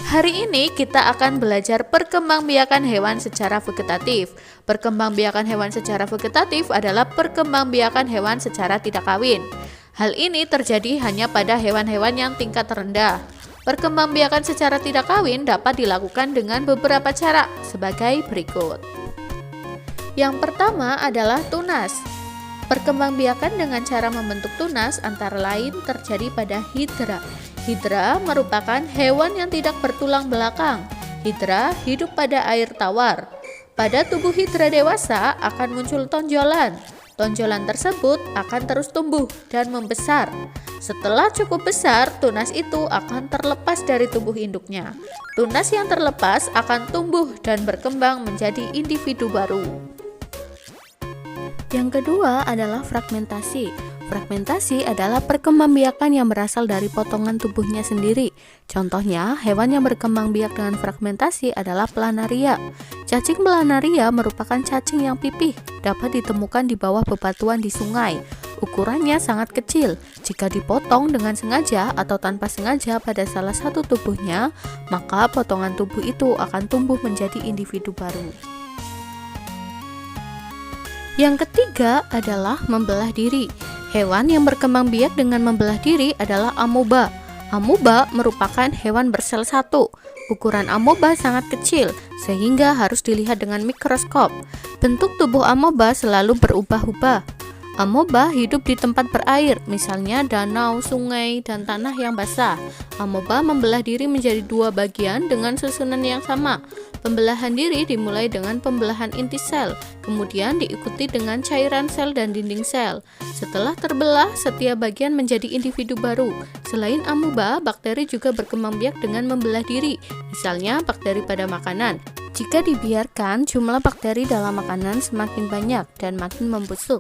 Hari ini kita akan belajar perkembangbiakan hewan secara vegetatif. Perkembangbiakan hewan secara vegetatif adalah perkembangbiakan hewan secara tidak kawin. Hal ini terjadi hanya pada hewan-hewan yang tingkat rendah. Perkembangbiakan secara tidak kawin dapat dilakukan dengan beberapa cara sebagai berikut. Yang pertama adalah tunas. Perkembangbiakan dengan cara membentuk tunas antara lain terjadi pada hidra. Hidra merupakan hewan yang tidak bertulang belakang. Hidra hidup pada air tawar. Pada tubuh hidra dewasa akan muncul tonjolan. Tonjolan tersebut akan terus tumbuh dan membesar. Setelah cukup besar, tunas itu akan terlepas dari tubuh induknya. Tunas yang terlepas akan tumbuh dan berkembang menjadi individu baru. Yang kedua adalah fragmentasi. Fragmentasi adalah perkembangbiakan yang berasal dari potongan tubuhnya sendiri. Contohnya, hewan yang berkembang biak dengan fragmentasi adalah planaria. Cacing planaria merupakan cacing yang pipih, dapat ditemukan di bawah bebatuan di sungai. Ukurannya sangat kecil. Jika dipotong dengan sengaja atau tanpa sengaja pada salah satu tubuhnya, maka potongan tubuh itu akan tumbuh menjadi individu baru. Yang ketiga adalah membelah diri. Hewan yang berkembang biak dengan membelah diri adalah amoeba. Amoeba merupakan hewan bersel satu. Ukuran amoeba sangat kecil, sehingga harus dilihat dengan mikroskop. Bentuk tubuh amoeba selalu berubah-ubah. Amoeba hidup di tempat berair, misalnya danau, sungai, dan tanah yang basah. Amoeba membelah diri menjadi dua bagian dengan susunan yang sama. Pembelahan diri dimulai dengan pembelahan inti sel, kemudian diikuti dengan cairan sel dan dinding sel. Setelah terbelah, setiap bagian menjadi individu baru. Selain amoeba, bakteri juga berkembang biak dengan membelah diri, misalnya bakteri pada makanan. Jika dibiarkan, jumlah bakteri dalam makanan semakin banyak dan makin membusuk.